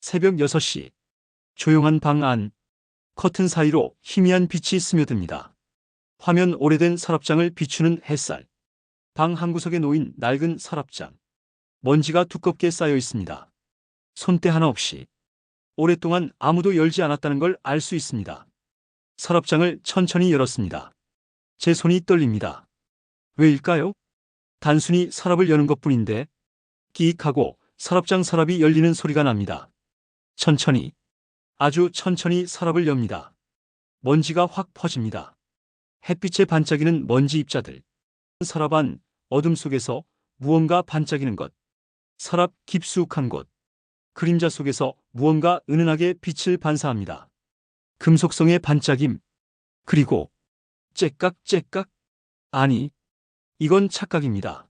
새벽 6시. 조용한 방 안. 커튼 사이로 희미한 빛이 스며듭니다. 화면 오래된 서랍장을 비추는 햇살. 방 한구석에 놓인 낡은 서랍장. 먼지가 두껍게 쌓여 있습니다. 손때 하나 없이. 오랫동안 아무도 열지 않았다는 걸 알 수 있습니다. 서랍장을 천천히 열었습니다. 제 손이 떨립니다. 왜일까요? 단순히 서랍을 여는 것뿐인데 끼익하고 서랍장 서랍이 열리는 소리가 납니다. 천천히, 아주 천천히 서랍을 엽니다. 먼지가 확 퍼집니다. 햇빛에 반짝이는 먼지 입자들. 서랍 안 어둠 속에서 무언가 반짝이는 것. 서랍 깊숙한 곳. 그림자 속에서 무언가 은은하게 빛을 반사합니다. 금속성의 반짝임. 그리고 째깍째깍. 아니, 이건 착각입니다.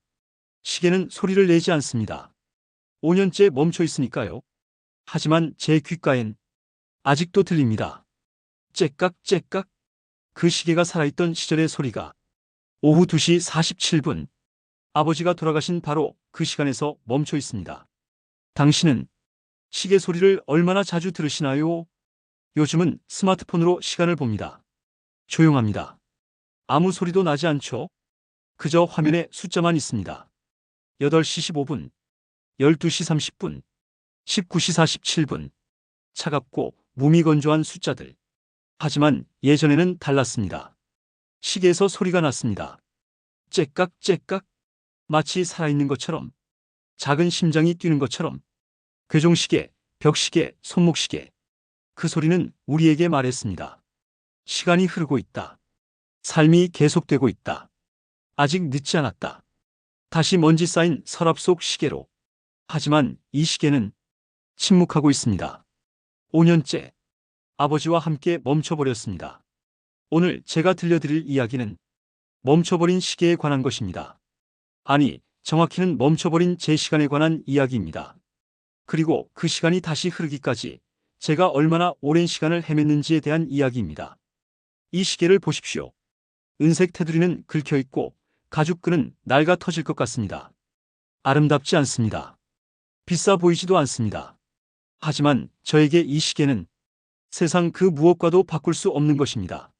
시계는 소리를 내지 않습니다. 5년째 멈춰 있으니까요. 하지만 제 귓가엔 아직도 들립니다. 째깍째깍. 그 시계가 살아있던 시절의 소리가. 오후 2시 47분. 아버지가 돌아가신 바로 그 시간에서 멈춰 있습니다. 당신은 시계 소리를 얼마나 자주 들으시나요? 요즘은 스마트폰으로 시간을 봅니다. 조용합니다. 아무 소리도 나지 않죠? 그저 화면에 숫자만 있습니다. 8시 15분, 12시 30분, 19시 47분. 차갑고 무미건조한 숫자들. 하지만 예전에는 달랐습니다. 시계에서 소리가 났습니다. 째깍째깍. 마치 살아있는 것처럼. 작은 심장이 뛰는 것처럼. 괴종시계, 벽시계, 손목시계. 그 소리는 우리에게 말했습니다. 시간이 흐르고 있다. 삶이 계속되고 있다. 아직 늦지 않았다. 다시 먼지 쌓인 서랍 속 시계로. 하지만 이 시계는 침묵하고 있습니다. 5년째 아버지와 함께 멈춰버렸습니다. 오늘 제가 들려드릴 이야기는 멈춰버린 시계에 관한 것입니다. 아니, 정확히는 멈춰버린 제 시간에 관한 이야기입니다. 그리고 그 시간이 다시 흐르기까지 제가 얼마나 오랜 시간을 헤맸는지에 대한 이야기입니다. 이 시계를 보십시오. 은색 테두리는 긁혀있고 가죽끈은 낡아 터질 것 같습니다. 아름답지 않습니다. 비싸 보이지도 않습니다. 하지만 저에게 이 시계는 세상 그 무엇과도 바꿀 수 없는 것입니다.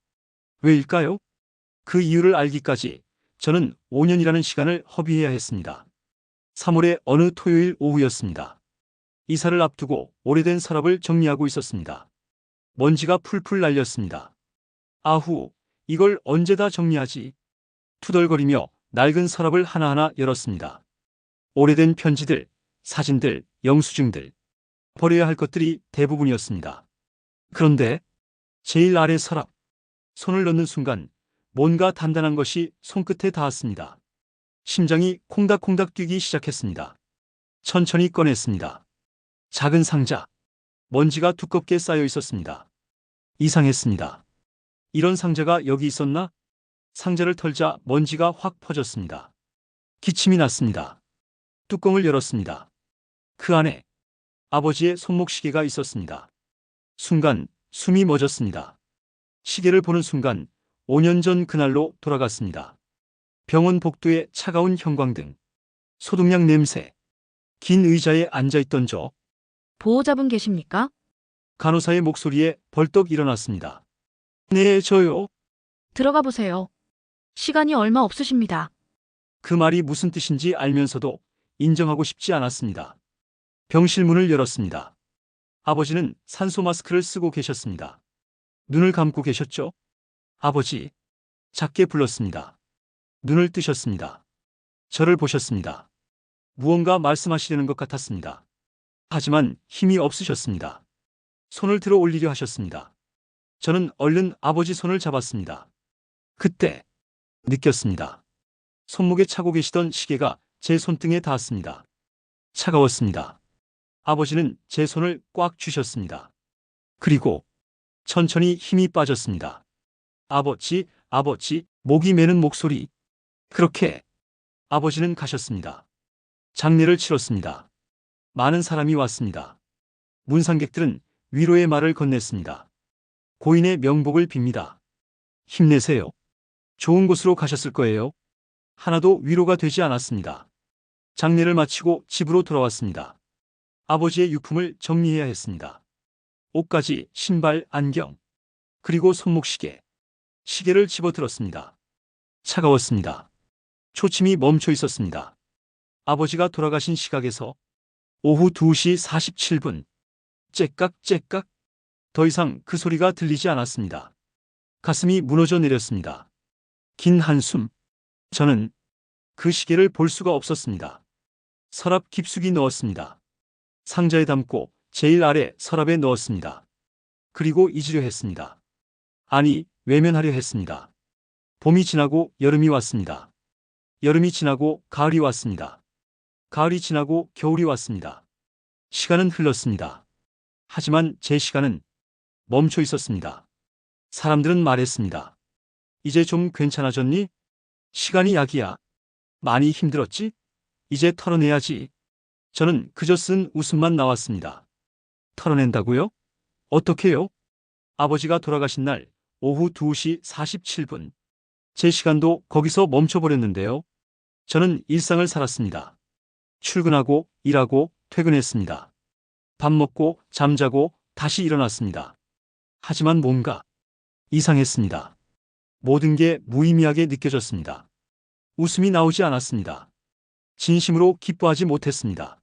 왜일까요? 그 이유를 알기까지 저는 5년이라는 시간을 허비해야 했습니다. 3월의 어느 토요일 오후였습니다. 이사를 앞두고 오래된 서랍을 정리하고 있었습니다. 먼지가 풀풀 날렸습니다. 아후, 이걸 언제 다 정리하지? 투덜거리며 낡은 서랍을 하나하나 열었습니다. 오래된 편지들, 사진들, 영수증들. 버려야 할 것들이 대부분이었습니다. 그런데 제일 아래 서랍. 손을 넣는 순간 뭔가 단단한 것이 손끝에 닿았습니다. 심장이 콩닥콩닥 뛰기 시작했습니다. 천천히 꺼냈습니다. 작은 상자. 먼지가 두껍게 쌓여 있었습니다. 이상했습니다. 이런 상자가 여기 있었나? 상자를 털자 먼지가 확 퍼졌습니다. 기침이 났습니다. 뚜껑을 열었습니다. 그 안에 아버지의 손목시계가 있었습니다. 순간 숨이 멎었습니다. 시계를 보는 순간 5년 전 그날로 돌아갔습니다. 병원 복도에 차가운 형광등, 소독약 냄새, 긴 의자에 앉아있던 저. 보호자분 계십니까? 간호사의 목소리에 벌떡 일어났습니다. 네, 저요. 들어가 보세요. 시간이 얼마 없으십니다. 그 말이 무슨 뜻인지 알면서도 인정하고 싶지 않았습니다. 병실 문을 열었습니다. 아버지는 산소 마스크를 쓰고 계셨습니다. 눈을 감고 계셨죠? 아버지. 작게 불렀습니다. 눈을 뜨셨습니다. 저를 보셨습니다. 무언가 말씀하시려는 것 같았습니다. 하지만 힘이 없으셨습니다. 손을 들어 올리려 하셨습니다. 저는 얼른 아버지 손을 잡았습니다. 그때 느꼈습니다. 손목에 차고 계시던 시계가 제 손등에 닿았습니다. 차가웠습니다. 아버지는 제 손을 꽉 쥐셨습니다. 그리고 천천히 힘이 빠졌습니다. 아버지, 아버지, 목이 메는 목소리. 그렇게 아버지는 가셨습니다. 장례를 치렀습니다. 많은 사람이 왔습니다. 문상객들은 위로의 말을 건넸습니다. 고인의 명복을 빕니다. 힘내세요. 좋은 곳으로 가셨을 거예요. 하나도 위로가 되지 않았습니다. 장례를 마치고 집으로 돌아왔습니다. 아버지의 유품을 정리해야 했습니다. 옷가지, 신발, 안경, 그리고 손목시계, 시계를 집어들었습니다. 차가웠습니다. 초침이 멈춰 있었습니다. 아버지가 돌아가신 시각에서 오후 2시 47분, 째깍째깍, 더 이상 그 소리가 들리지 않았습니다. 가슴이 무너져 내렸습니다. 긴 한숨. 저는 그 시계를 볼 수가 없었습니다. 서랍 깊숙이 넣었습니다. 상자에 담고 제일 아래 서랍에 넣었습니다. 그리고 잊으려 했습니다. 아니, 외면하려 했습니다. 봄이 지나고 여름이 왔습니다. 여름이 지나고 가을이 왔습니다. 가을이 지나고 겨울이 왔습니다. 시간은 흘렀습니다. 하지만 제 시간은 멈춰 있었습니다. 사람들은 말했습니다. 이제 좀 괜찮아졌니? 시간이 약이야. 많이 힘들었지? 이제 털어내야지. 저는 그저 쓴 웃음만 나왔습니다. 털어낸다고요? 어떻게요? 아버지가 돌아가신 날 오후 2시 47분. 제 시간도 거기서 멈춰버렸는데요. 저는 일상을 살았습니다. 출근하고, 일하고, 퇴근했습니다. 밥 먹고, 잠자고, 다시 일어났습니다. 하지만 뭔가 이상했습니다. 모든 게 무의미하게 느껴졌습니다. 웃음이 나오지 않았습니다. 진심으로 기뻐하지 못했습니다.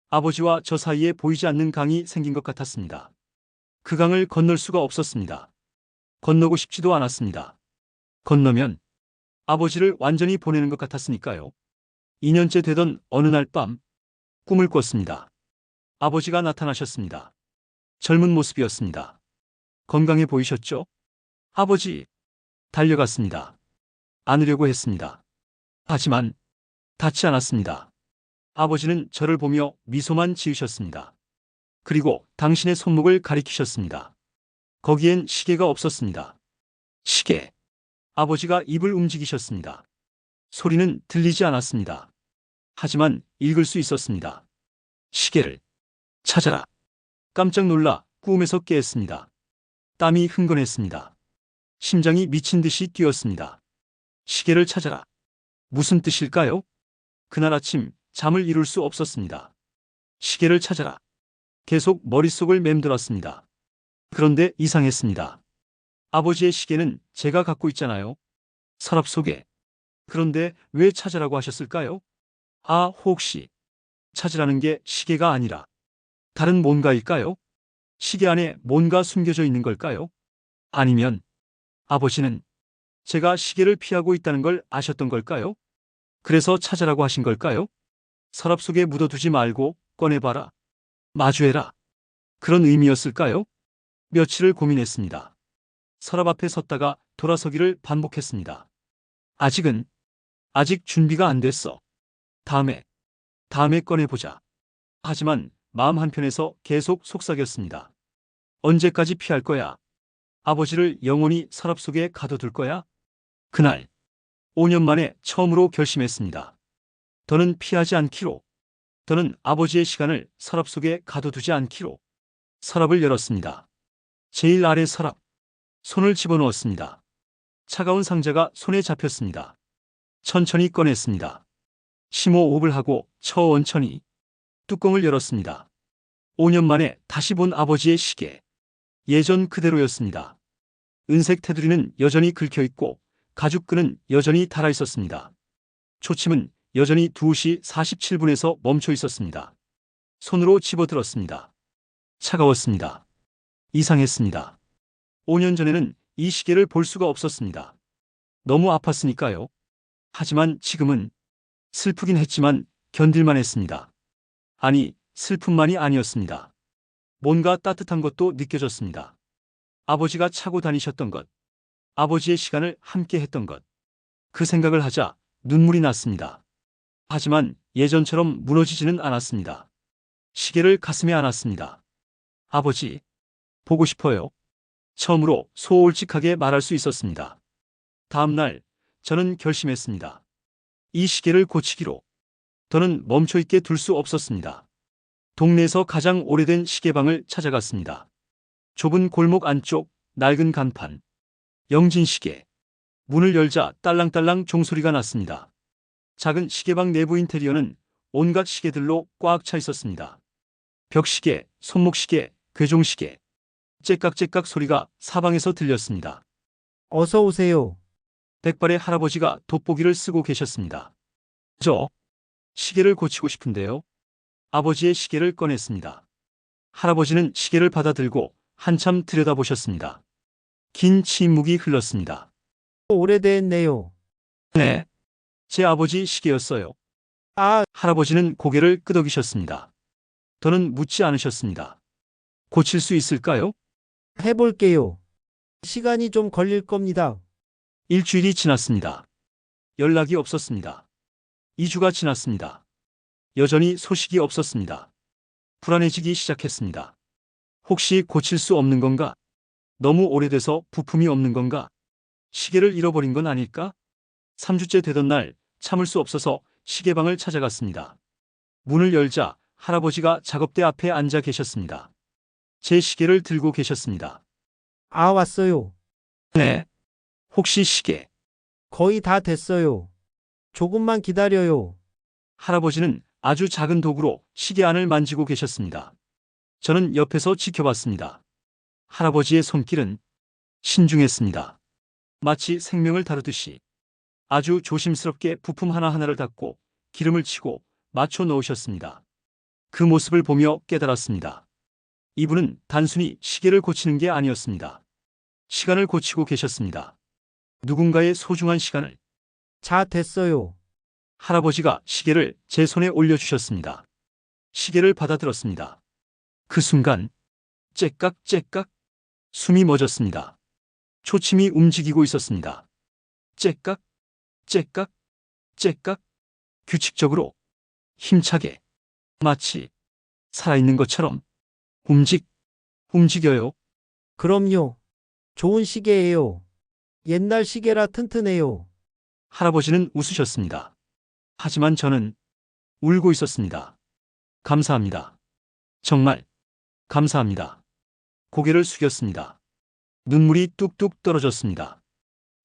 아버지와 저 사이에 보이지 않는 강이 생긴 것 같았습니다. 그 강을 건널 수가 없었습니다. 건너고 싶지도 않았습니다. 건너면 아버지를 완전히 보내는 것 같았으니까요. 2년째 되던 어느 날 밤, 꿈을 꿨습니다. 아버지가 나타나셨습니다. 젊은 모습이었습니다. 건강해 보이셨죠? 아버지, 달려갔습니다. 안으려고 했습니다. 하지만 닿지 않았습니다. 아버지는 저를 보며 미소만 지으셨습니다. 그리고 당신의 손목을 가리키셨습니다. 거기엔 시계가 없었습니다. 시계. 아버지가 입을 움직이셨습니다. 소리는 들리지 않았습니다. 하지만 읽을 수 있었습니다. 시계를 찾아라. 깜짝 놀라 꿈에서 깨었습니다. 땀이 흥건했습니다. 심장이 미친 듯이 뛰었습니다. 시계를 찾아라. 무슨 뜻일까요? 그날 아침 잠을 이룰 수 없었습니다. 시계를 찾아라. 계속 머릿속을 맴돌았습니다. 그런데 이상했습니다. 아버지의 시계는 제가 갖고 있잖아요. 서랍 속에. 그런데 왜 찾으라고 하셨을까요? 아, 혹시 찾으라는 게 시계가 아니라 다른 뭔가일까요? 시계 안에 뭔가 숨겨져 있는 걸까요? 아니면 아버지는 제가 시계를 피하고 있다는 걸 아셨던 걸까요? 그래서 찾으라고 하신 걸까요? 서랍 속에 묻어두지 말고 꺼내봐라. 마주해라. 그런 의미였을까요? 며칠을 고민했습니다. 서랍 앞에 섰다가 돌아서기를 반복했습니다. 아직 준비가 안 됐어. 다음에 꺼내보자. 하지만 마음 한편에서 계속 속삭였습니다. 언제까지 피할 거야? 아버지를 영원히 서랍 속에 가둬둘 거야? 그날, 5년 만에 처음으로 결심했습니다. 더는 피하지 않기로. 더는 아버지의 시간을 서랍 속에 가둬두지 않기로. 서랍을 열었습니다. 제일 아래 서랍. 손을 집어넣었습니다. 차가운 상자가 손에 잡혔습니다. 천천히 꺼냈습니다. 심호흡을 하고 천천히 뚜껑을 열었습니다. 5년 만에 다시 본 아버지의 시계. 예전 그대로였습니다. 은색 테두리는 여전히 긁혀있고 가죽끈은 여전히 달아있었습니다. 초침은 여전히 2시 47분에서 멈춰 있었습니다. 손으로 집어들었습니다. 차가웠습니다. 이상했습니다. 5년 전에는 이 시계를 볼 수가 없었습니다. 너무 아팠으니까요. 하지만 지금은 슬프긴 했지만 견딜만 했습니다. 아니, 슬픔만이 아니었습니다. 뭔가 따뜻한 것도 느껴졌습니다. 아버지가 차고 다니셨던 것, 아버지의 시간을 함께 했던 것. 그 생각을 하자 눈물이 났습니다. 하지만 예전처럼 무너지지는 않았습니다. 시계를 가슴에 안았습니다. 아버지, 보고 싶어요. 처음으로 소홀직하게 말할 수 있었습니다. 다음 날 저는 결심했습니다. 이 시계를 고치기로. 더는 멈춰있게 둘 수 없었습니다. 동네에서 가장 오래된 시계방을 찾아갔습니다. 좁은 골목 안쪽 낡은 간판. 영진시계. 문을 열자 딸랑딸랑 종소리가 났습니다. 작은 시계방 내부 인테리어는 온갖 시계들로 꽉 차 있었습니다. 벽시계, 손목시계, 괴종시계. 째깍째깍 소리가 사방에서 들렸습니다. 어서 오세요. 백발의 할아버지가 돋보기를 쓰고 계셨습니다. 저 시계를 고치고 싶은데요. 아버지의 시계를 꺼냈습니다. 할아버지는 시계를 받아들고 한참 들여다보셨습니다. 긴 침묵이 흘렀습니다. 오래됐네요. 네, 제 아버지 시계였어요. 아, 할아버지는 고개를 끄덕이셨습니다. 더는 묻지 않으셨습니다. 고칠 수 있을까요? 해볼게요. 시간이 좀 걸릴 겁니다. 일주일이 지났습니다. 연락이 없었습니다. 2주가 지났습니다. 여전히 소식이 없었습니다. 불안해지기 시작했습니다. 혹시 고칠 수 없는 건가? 너무 오래돼서 부품이 없는 건가? 시계를 잃어버린 건 아닐까? 3주째 되던 날 참을 수 없어서 시계방을 찾아갔습니다. 문을 열자 할아버지가 작업대 앞에 앉아 계셨습니다. 제 시계를 들고 계셨습니다. 아, 왔어요. 네. 혹시 시계? 거의 다 됐어요. 조금만 기다려요. 할아버지는 아주 작은 도구로 시계 안을 만지고 계셨습니다. 저는 옆에서 지켜봤습니다. 할아버지의 손길은 신중했습니다. 마치 생명을 다루듯이 아주 조심스럽게 부품 하나하나를 닫고 기름을 치고 맞춰 넣으셨습니다. 그 모습을 보며 깨달았습니다. 이분은 단순히 시계를 고치는 게 아니었습니다. 시간을 고치고 계셨습니다. 누군가의 소중한 시간을. 자, 됐어요. 할아버지가 시계를 제 손에 올려주셨습니다. 시계를 받아들었습니다. 그 순간 째깍째깍 숨이 멎었습니다. 초침이 움직이고 있었습니다. 째깍, 째깍, 째깍 규칙적으로 힘차게 마치 살아있는 것처럼 움직여요. 그럼요. 좋은 시계예요. 옛날 시계라 튼튼해요. 할아버지는 웃으셨습니다. 하지만 저는 울고 있었습니다. 감사합니다. 정말 감사합니다. 고개를 숙였습니다. 눈물이 뚝뚝 떨어졌습니다.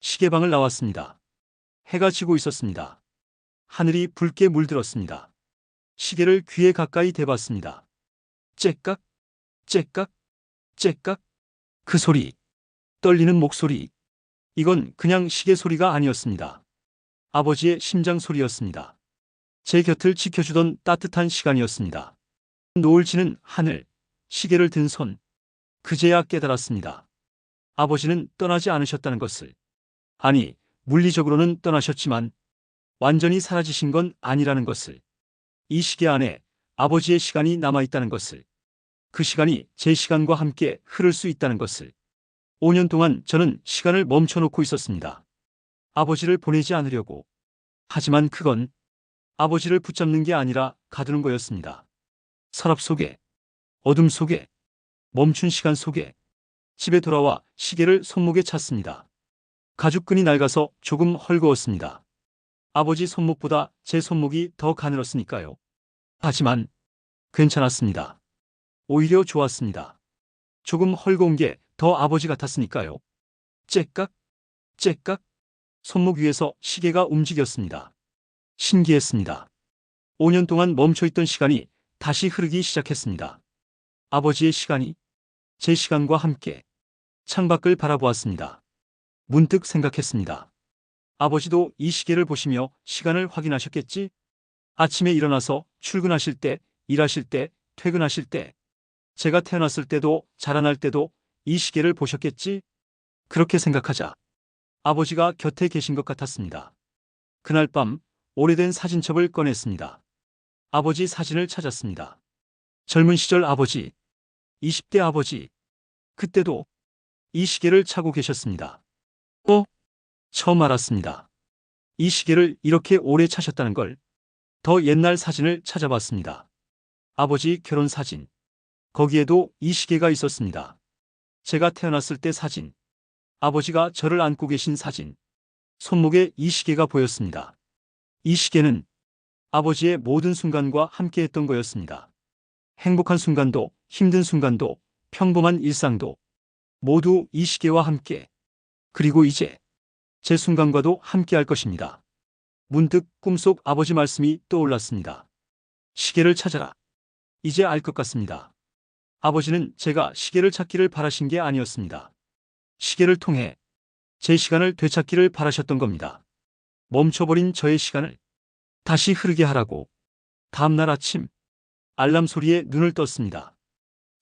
시계방을 나왔습니다. 해가 지고 있었습니다. 하늘이 붉게 물들었습니다. 시계를 귀에 가까이 대봤습니다. 째깍, 째깍, 째깍. 그 소리, 떨리는 목소리. 이건 그냥 시계 소리가 아니었습니다. 아버지의 심장 소리였습니다. 제 곁을 지켜주던 따뜻한 시간이었습니다. 노을 지는 하늘, 시계를 든 손. 그제야 깨달았습니다. 아버지는 떠나지 않으셨다는 것을. 아니, 물리적으로는 떠나셨지만 완전히 사라지신 건 아니라는 것을. 이 시계 안에 아버지의 시간이 남아있다는 것을. 그 시간이 제 시간과 함께 흐를 수 있다는 것을. 5년 동안 저는 시간을 멈춰놓고 있었습니다. 아버지를 보내지 않으려고. 하지만 그건 아버지를 붙잡는 게 아니라 가두는 거였습니다. 서랍 속에, 어둠 속에, 멈춘 시간 속에. 집에 돌아와 시계를 손목에 찼습니다. 가죽끈이 낡아서 조금 헐거웠습니다. 아버지 손목보다 제 손목이 더 가늘었으니까요. 하지만 괜찮았습니다. 오히려 좋았습니다. 조금 헐거운 게 더 아버지 같았으니까요. 째깍, 째깍. 손목 위에서 시계가 움직였습니다. 신기했습니다. 5년 동안 멈춰있던 시간이 다시 흐르기 시작했습니다. 아버지의 시간이 제 시간과 함께. 창밖을 바라보았습니다. 문득 생각했습니다. 아버지도 이 시계를 보시며 시간을 확인하셨겠지? 아침에 일어나서 출근하실 때, 일하실 때, 퇴근하실 때, 제가 태어났을 때도 자라날 때도 이 시계를 보셨겠지? 그렇게 생각하자 아버지가 곁에 계신 것 같았습니다. 그날 밤 오래된 사진첩을 꺼냈습니다. 아버지 사진을 찾았습니다. 젊은 시절 아버지, 20대 아버지, 그때도 이 시계를 차고 계셨습니다. 처음 알았습니다. 이 시계를 이렇게 오래 차셨다는 걸. 더 옛날 사진을 찾아봤습니다. 아버지 결혼 사진. 거기에도 이 시계가 있었습니다. 제가 태어났을 때 사진. 아버지가 저를 안고 계신 사진. 손목에 이 시계가 보였습니다. 이 시계는 아버지의 모든 순간과 함께했던 거였습니다. 행복한 순간도, 힘든 순간도, 평범한 일상도 모두 이 시계와 함께. 그리고 이제 제 순간과도 함께할 것입니다. 문득 꿈속 아버지 말씀이 떠올랐습니다. 시계를 찾아라. 이제 알 것 같습니다. 아버지는 제가 시계를 찾기를 바라신 게 아니었습니다. 시계를 통해 제 시간을 되찾기를 바라셨던 겁니다. 멈춰버린 저의 시간을 다시 흐르게 하라고. 다음날 아침 알람 소리에 눈을 떴습니다.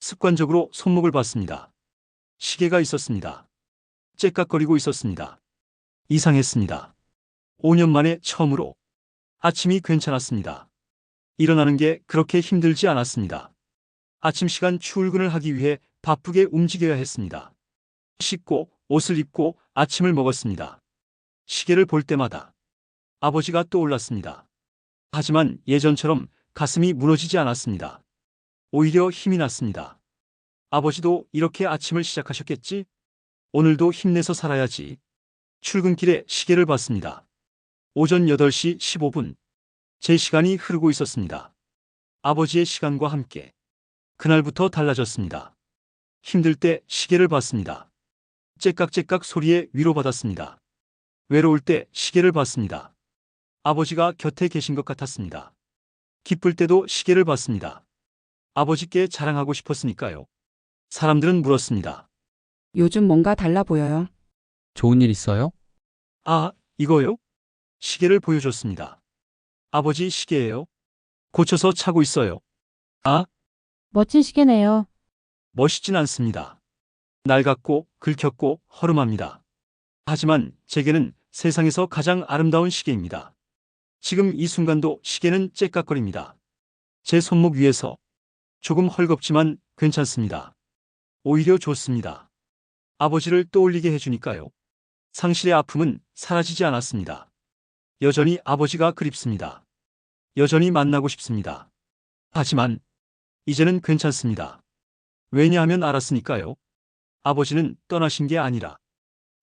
습관적으로 손목을 봤습니다. 시계가 있었습니다. 째깍거리고 있었습니다. 이상했습니다. 5년 만에 처음으로 아침이 괜찮았습니다. 일어나는 게 그렇게 힘들지 않았습니다. 아침 시간 출근을 하기 위해 바쁘게 움직여야 했습니다. 씻고 옷을 입고 아침을 먹었습니다. 시계를 볼 때마다 아버지가 떠올랐습니다. 하지만 예전처럼 가슴이 무너지지 않았습니다. 오히려 힘이 났습니다. 아버지도 이렇게 아침을 시작하셨겠지? 오늘도 힘내서 살아야지. 출근길에 시계를 봤습니다. 오전 8시 15분. 제 시간이 흐르고 있었습니다. 아버지의 시간과 함께 그날부터 달라졌습니다. 힘들 때 시계를 봤습니다. 째깍째깍 소리에 위로받았습니다. 외로울 때 시계를 봤습니다. 아버지가 곁에 계신 것 같았습니다. 기쁠 때도 시계를 봤습니다. 아버지께 자랑하고 싶었으니까요. 사람들은 물었습니다. 요즘 뭔가 달라 보여요. 좋은 일 있어요? 아, 이거요? 시계를 보여줬습니다. 아버지 시계예요? 고쳐서 차고 있어요. 아, 멋진 시계네요. 멋있진 않습니다. 낡았고 긁혔고 허름합니다. 하지만 제게는 세상에서 가장 아름다운 시계입니다. 지금 이 순간도 시계는 째깍거립니다. 제 손목 위에서 조금 헐겁지만 괜찮습니다. 오히려 좋습니다. 아버지를 떠올리게 해주니까요. 상실의 아픔은 사라지지 않았습니다. 여전히 아버지가 그립습니다. 여전히 만나고 싶습니다. 하지만 이제는 괜찮습니다. 왜냐하면 알았으니까요. 아버지는 떠나신 게 아니라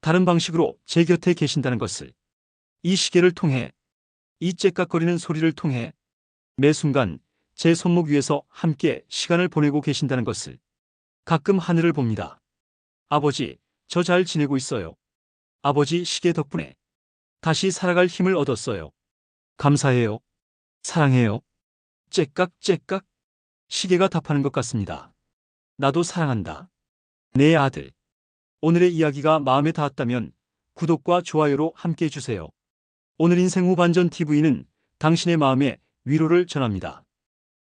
다른 방식으로 제 곁에 계신다는 것을. 이 시계를 통해, 이 째깍거리는 소리를 통해 매 순간 제 손목 위에서 함께 시간을 보내고 계신다는 것을. 가끔 하늘을 봅니다. 아버지, 저 잘 지내고 있어요. 아버지 시계 덕분에 다시 살아갈 힘을 얻었어요. 감사해요. 사랑해요. 째깍째깍. 시계가 답하는 것 같습니다. 나도 사랑한다. 내 아들. 오늘의 이야기가 마음에 닿았다면 구독과 좋아요로 함께 해주세요. 오늘 인생 후반전 TV는 당신의 마음에 위로를 전합니다.